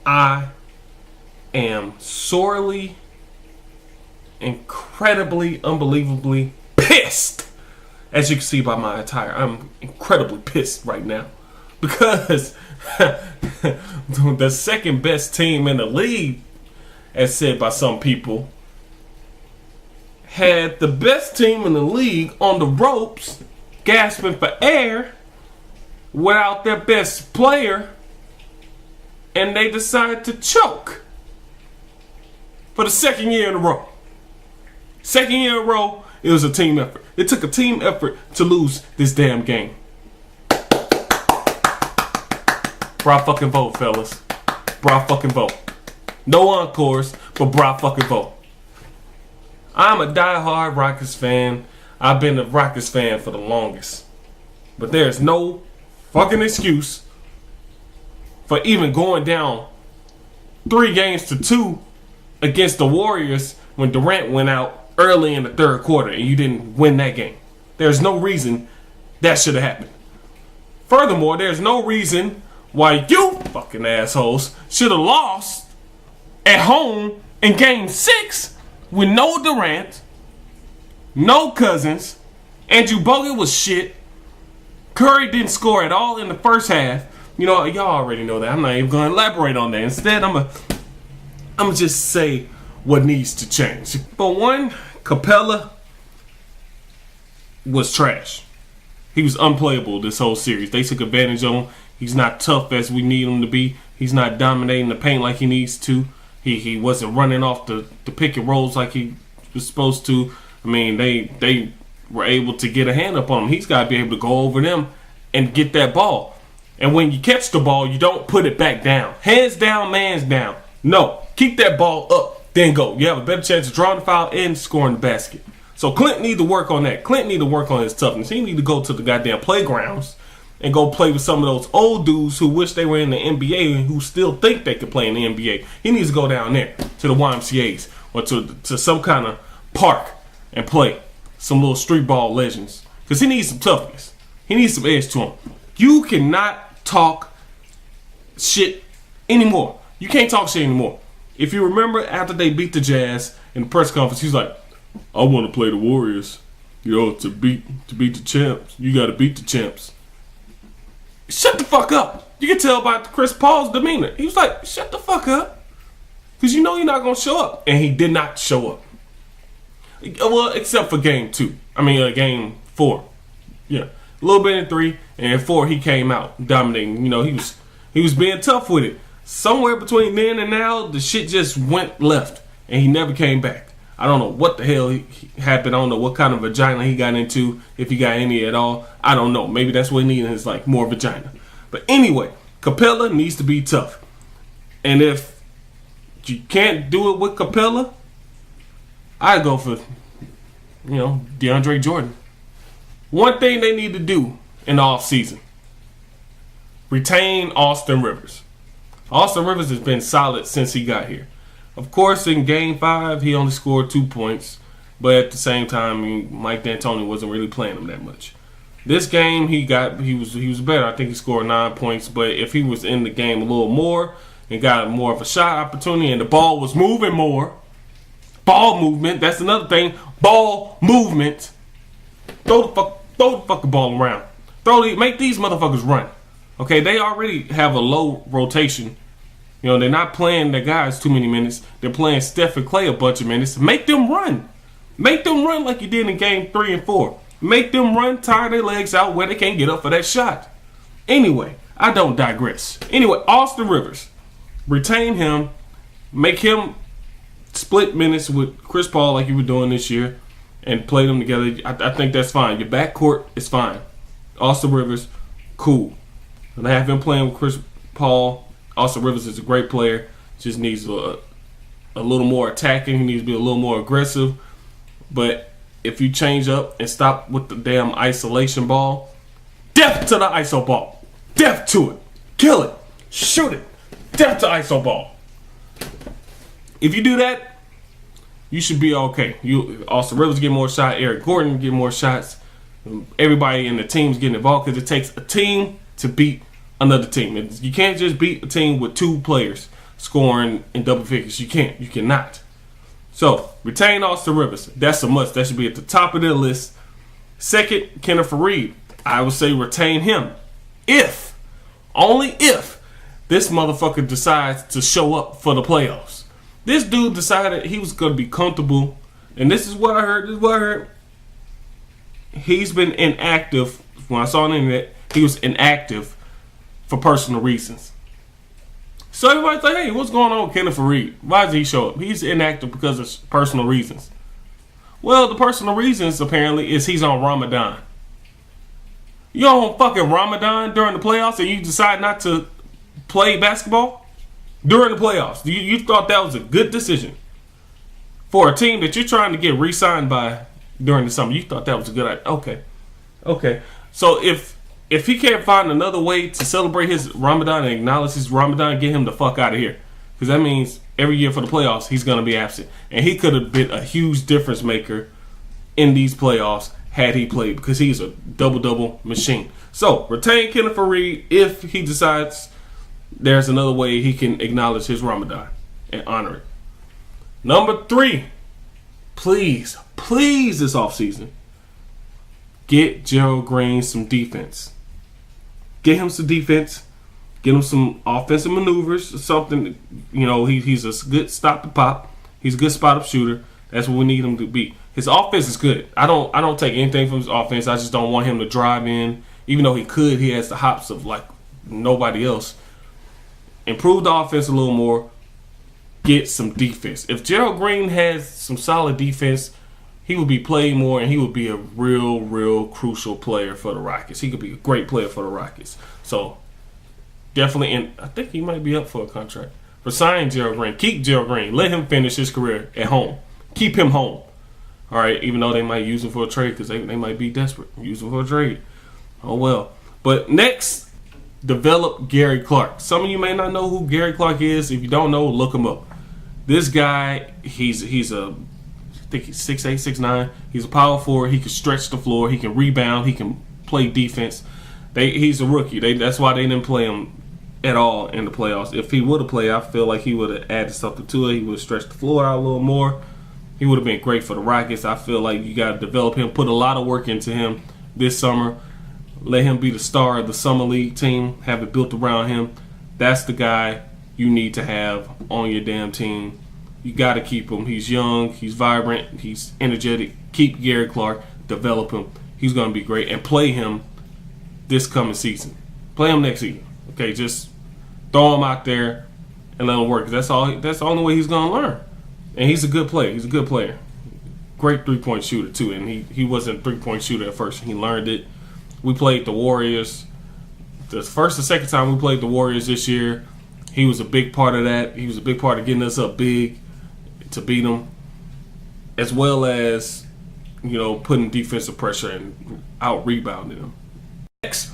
I am sorely, incredibly, unbelievably pissed. As you can see by my attire, I'm incredibly pissed right now. Because the second best team in the league, as said by some people, had the best team in the league on the ropes, gasping for air, without their best player, and they decided to choke for the second year in a row. Second year in a row, it was a team effort. It took a team effort to lose this damn game. Bra fucking vote, fellas. Bra fucking vote. No encores, but bra fucking vote. I'm a diehard Rockets fan. I've been a Rockets fan for the longest. But there's no fucking excuse for even going down 3-2 against the Warriors when Durant went out early in the third quarter and you didn't win that game. There's no reason that should have happened. Furthermore, there's no reason why you fucking assholes should have lost at home in Game 6 with no Durant, no Cousins, Andrew Bogut was shit, Curry didn't score at all in the first half. You know, y'all already know that. I'm not even going to elaborate on that. Instead, I'm gonna just say what needs to change. For one, Capella was trash. He was unplayable this whole series. They took advantage of him. He's not tough as we need him to be. He's not dominating the paint like he needs to. He wasn't running off the pick and rolls like he was supposed to. I mean, they were able to get a hand up on him. He's got to be able to go over them and get that ball. And when you catch the ball, you don't put it back down. Hands down, man's down. No, keep that ball up, then go. You have a better chance of drawing the foul and scoring the basket. So Clint need to work on that. Clint need to work on his toughness. He need to go to the goddamn playgrounds and go play with some of those old dudes who wish they were in the NBA and who still think they could play in the NBA. He needs to go down there to the YMCAs or to some kind of park and play some little street ball legends. Because he needs some toughness. He needs some edge to him. You cannot talk shit anymore. You can't talk shit anymore. If you remember after they beat the Jazz in the press conference, he's like, I want to play the Warriors. You know, to beat the champs. You got to beat the champs. Shut the fuck up. You can tell by Chris Paul's demeanor. He was like, shut the fuck up. Because you know you're not going to show up. And he did not show up. Well, except for game 2. I mean, game 4. Yeah. A little bit in 3. And in 4, he came out dominating. You know, he was being tough with it. Somewhere between then and now, the shit just went left. And he never came back. I don't know what the hell happened. I don't know what kind of vagina he got into, if he got any at all. I don't know. Maybe that's what he needed is like more vagina. But anyway, Capella needs to be tough. And if you can't do it with Capella, I go for, DeAndre Jordan. One thing they need to do in the offseason, retain Austin Rivers. Austin Rivers has been solid since he got here. Of course, in Game 5, he only scored 2 points. But at the same time, Mike D'Antoni wasn't really playing him that much. This game, he was better. I think he scored 9 points. But if he was in the game a little more and got more of a shot opportunity and the ball was moving more, ball movement, that's another thing. Ball movement. Throw the fucking ball around. Make these motherfuckers run. Okay, they already have a low rotation. You know, they're not playing their guys too many minutes. They're playing Steph and Clay a bunch of minutes. Make them run. Make them run like you did in Game 3 and 4. Make them run, tire their legs out where they can't get up for that shot. Anyway, I don't digress. Anyway, Austin Rivers. Retain him. Make him split minutes with Chris Paul like you were doing this year and play them together. I think that's fine. Your backcourt is fine. Austin Rivers, cool. And I have him playing with Chris Paul. Austin Rivers is a great player. Just needs a little more attacking. He needs to be a little more aggressive. But if you change up and stop with the damn isolation ball, death to the ISO ball. Death to it. Kill it. Shoot it. Death to ISO ball. If you do that, you should be okay. Austin Rivers get more shots. Eric Gordon get more shots. Everybody in the team's getting involved because it takes a team to beat another team. You can't just beat a team with 2 players. scoring in double figures. You can't. You cannot. So, retain Austin Rivers. That's a must. That should be at the top of their list. Second, Kenneth Faried. I would say retain him. If, only if, this motherfucker decides to show up for the playoffs. This dude decided he was going to be comfortable. And this is what I heard. He's been inactive. When I saw on the internet, he was inactive for personal reasons. So everybody's like, hey, what's going on with Kenneth Faried? Why does he show up? He's inactive because of personal reasons. Well, the personal reasons, apparently, is he's on Ramadan. You're on fucking Ramadan during the playoffs and you decide not to play basketball during the playoffs. You thought that was a good decision for a team that you're trying to get re-signed by during the summer. You thought that was a good idea. Okay. So if he can't find another way to celebrate his Ramadan and acknowledge his Ramadan, get him the fuck out of here. Because that means every year for the playoffs, he's going to be absent. And he could have been a huge difference maker in these playoffs had he played, because he's a double-double machine. So, retain Kenneth Faried if he decides there's another way he can acknowledge his Ramadan and honor it. Number 3, please this offseason, get Gerald Green some defense. Get him some defense. Get him some offensive maneuvers or something. You know, he's a good stop and pop. He's a good spot-up shooter. That's what we need him to be. His offense is good. I don't take anything from his offense. I just don't want him to drive in. Even though he could, he has the hops of like nobody else. Improve the offense a little more. Get some defense. If Gerald Green has some solid defense, he would be playing more and he would be a real crucial player for the Rockets. He could be a great player for the Rockets. So, definitely, and I think he might be up for a contract. For signing Gerald Green. Keep Gerald Green. Let him finish his career at home. Keep him home. All right, even though they might use him for a trade because they might be desperate. Use him for a trade. Oh, well. But next, develop Gary Clark. Some of you may not know who Gary Clark is. If you don't know, look him up. This guy, he's I think he's 6'8", 6'9". He's a power forward. He can stretch the floor. He can rebound. He can play defense. He's a rookie. That's why they didn't play him at all in the playoffs. If he would have played, I feel like he would have added something to it. He would have stretched the floor out a little more. He would have been great for the Rockets. I feel like you got to develop him, put a lot of work into him this summer. Let him be the star of the Summer League team. Have it built around him. That's the guy you need to have on your damn team. You got to keep him. He's young. He's vibrant. He's energetic. Keep Gary Clark. Develop him. He's going to be great. And play him this coming season. Play him next season. Okay, just throw him out there and let him work. That's the only way he's going to learn. And he's a good player. He's a good player. Great three-point shooter, too. And he wasn't a three-point shooter at first. He learned it. We played the Warriors. The first and second time we played the Warriors this year, he was a big part of that. He was a big part of getting us up big to beat them, as well as, putting defensive pressure and out-rebounding them. Next,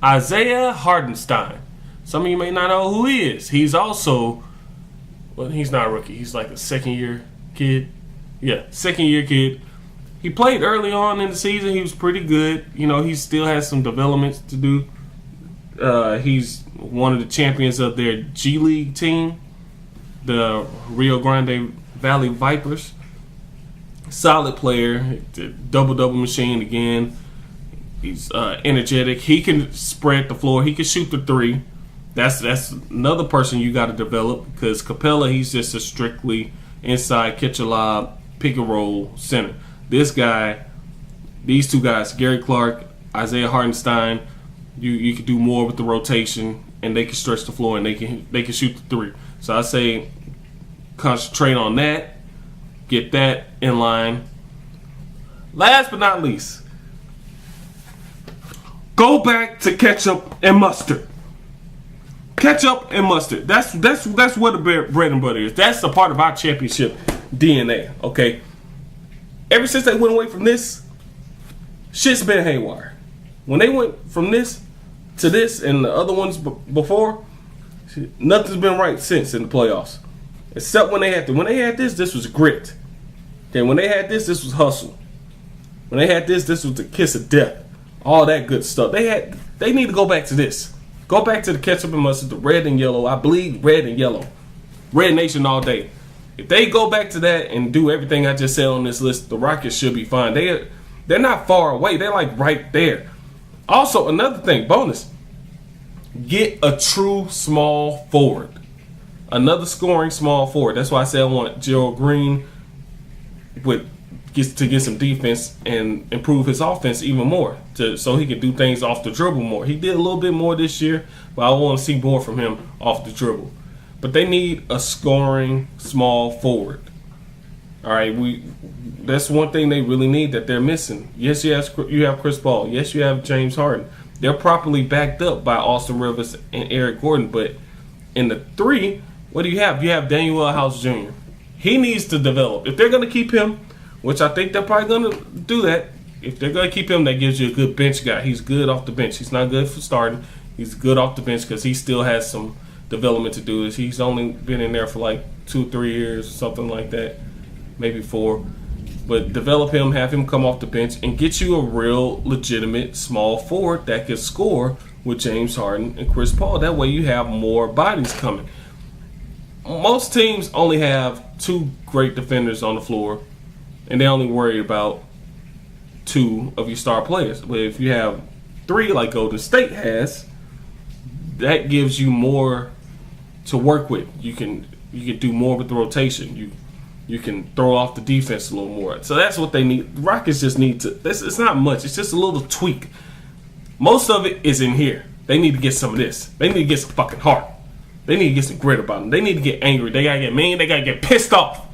Isaiah Hartenstein. Some of you may not know who he is. He's also... Well, he's not a rookie. He's like a second-year kid. Yeah, second-year kid. He played early on in the season. He was pretty good. He still has some developments to do. He's one of the champions of their G League team, the Rio Grande Valley Vipers. Solid player. Double-double machine again. He's energetic. He can spread the floor. He can shoot the three. That's another person you got to develop, because Capella, he's just a strictly inside catch a lob, pick and roll center. This guy, these two guys, Gary Clark, Isaiah Hartenstein, you can do more with the rotation, and they can stretch the floor and they can shoot the three. So I say concentrate on that, get that in line. Last but not least, go back to ketchup and mustard. Ketchup and mustard. That's what the bread and butter is. That's a part of our championship DNA. Okay. Ever since they went away from this, shit's been haywire. When they went from this to this and the other ones before, nothing's been right since in the playoffs, except when they had this was grit. Okay. When they had this was hustle. When they had this was the kiss of death. All that good stuff. They need to go back to this. Go back to the ketchup and mustard, the red and yellow. I bleed red and yellow. Red Nation all day. If they go back to that and do everything I just said on this list, the Rockets should be fine. They're not far away. They're like right there. Also, another thing, bonus. Get a true small forward. Another scoring small forward. That's why I said I want Gerald Green to get some defense and improve his offense even more, so he can do things off the dribble more. He did a little bit more this year, but I want to see more from him off the dribble. But they need a scoring small forward. All right, that's one thing they really need that they're missing. Yes, you have Chris Paul. Yes, you have James Harden. They're properly backed up by Austin Rivers and Eric Gordon. But in the three, what do you have? You have Daniel House Jr. He needs to develop. If they're going to keep him, which I think they're probably going to do that, if they're going to keep him, that gives you a good bench guy. He's good off the bench. He's not good for starting. He's good off the bench because he still has some development to do. He's only been in there for like 2-3 years or something like that, maybe 4. But develop him, have him come off the bench, and get you a real legitimate small forward that can score with James Harden and Chris Paul. That way you have more bodies coming. Most teams only have 2 great defenders on the floor, and they only worry about 2 of your star players. But if you have 3 like Golden State has, that gives you more to work with. You can do more with the rotation. You can throw off the defense a little more. So that's what they need. The Rockets just need to. It's not much. It's just a little tweak. Most of it is in here. They need to get some of this. They need to get some fucking heart. They need to get some grit about them. They need to get angry. They gotta get mean. They gotta get pissed off.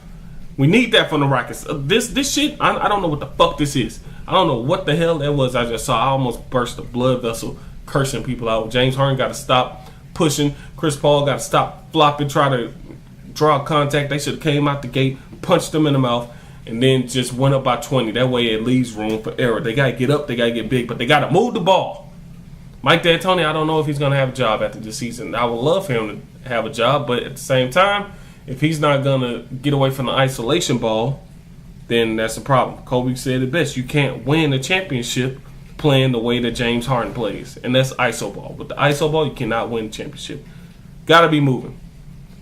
We need that from the Rockets. This shit, I don't know what the fuck this is. I don't know what the hell that was I just saw. I almost burst a blood vessel cursing people out. James Harden got to stop pushing. Chris Paul got to stop flopping, try to draw contact. They should have came out the gate, punched them in the mouth, and then just went up by 20. That way it leaves room for error. They got to get up. They got to get big, but they got to move the ball. Mike D'Antoni, I don't know if he's going to have a job after this season. I would love for him to have a job, but at the same time, if he's not going to get away from the isolation ball, then that's a problem. Kobe said it best. You can't win a championship playing the way that James Harden plays, and that's iso ball. With the iso ball, you cannot win a championship. Got to be moving.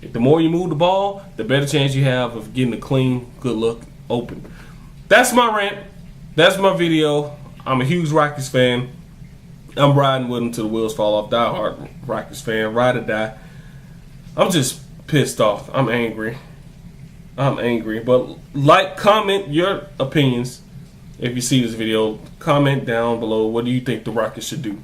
The more you move the ball, the better chance you have of getting a clean, good look, open. That's my rant. That's my video. I'm a huge Rockets fan. I'm riding with them till the wheels fall off. Die hard Rockets fan. Ride or die. I'm just pissed off. I'm angry. But like, comment your opinions. If you see this video, comment down below. What do you think the Rockets should do?